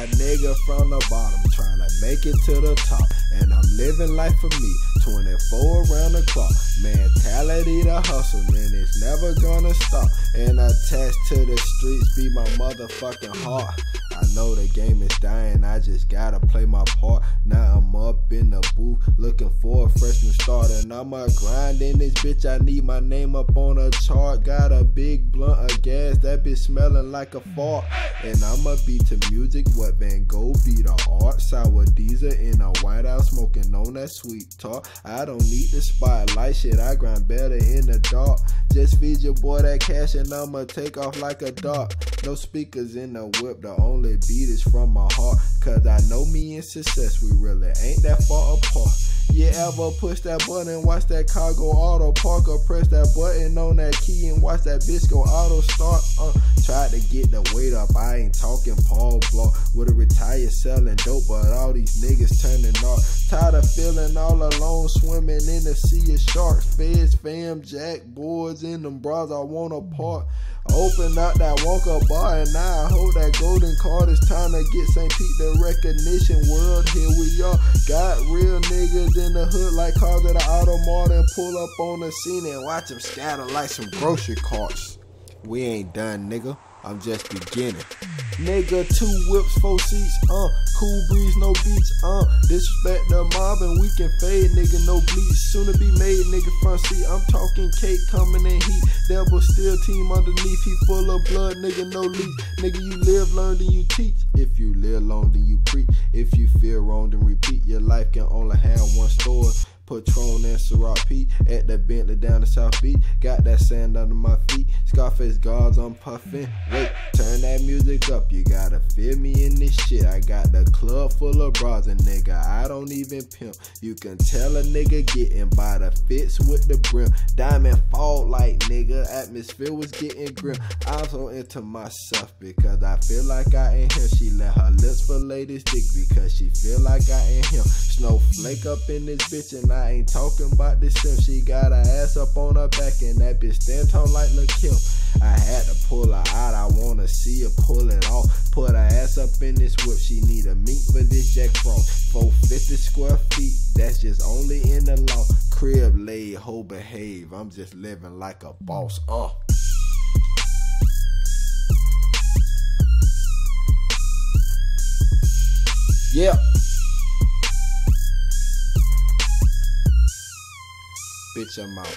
A nigga from the bottom trying to make it to the top, and I'm living life for me 24 around the clock. Mentality to hustle, man, it's never gonna stop. And attached to the streets be my motherfucking heart. I know the game is dying, I just gotta play my part. Now I'm up in the booth looking for a fresh new start, and I'ma grind in this bitch. I need my name up on a chart. Got a big blunt of gas, that bitch smelling like a fart. And I'ma beat to music what Van Gogh be the art. Sour diesel in a White House smoking on that sweet talk. I don't need the spotlight, shit, I grind better in the dark. Just feed your boy that cash and I'ma take off like a dart. No speakers in the whip, the only beat is from my heart. Cause I know me and success, we really ain't that far apart. You ever push that button and watch that car go auto park, or press that button on that key and watch that bitch go auto start? Tried to get the weight up, I ain't talking Paul Blart. Would've retired selling dope, but all these niggas turning off. Tired of feeling all alone, swimming in the sea of sharks. Feds, fam, jack, boards in them bras, I want a part. Open up that Wonka bar, and now I hold that golden card. It's time to get St. Pete the recognition world. Here we are, got real niggas in the hood like cars at the Automart, and pull up on the scene and watch them scatter like some grocery carts. We ain't done, nigga, I'm just beginning. Nigga, 2 whips, 4 seats, cool breeze, no beats, disrespect the mob and we can fade, nigga, no bleach. Soon to be made, nigga, front seat, I'm talking cake coming in heat. Devil still team underneath, he full of blood, nigga, no leech. Nigga, you live, learn, then you teach. If you live long, then you preach. If you feel wrong, then repeat. Your life can only have one story. Patron and Ciroc P at the Bentley down the South Beach. Got that sand under my feet. Scarface guards, I'm puffin'. Wait, turn that music up. You gotta feel me in this shit. I got the club full of bras, and nigga, I don't even pimp. You can tell a nigga getting by the fits with the brim. Diamond fall like nigga, atmosphere was getting grim. I'm so into myself because I feel like I ain't him. She let her lips fillet this dick because she feel like I ain't him. Snowflake up in this bitch, and I ain't talking about this sim. She got her ass up on her back, and that bitch stand tall like Lil' Kim. I had to pull her out, I wanna see her pull it off. Put her ass up in this whip, she need a mink for this Jack Frost. 450 square feet, that's just only in the law. Crib laid, hoe behave, I'm just living like a boss, Yeah. Bitch, I'm out.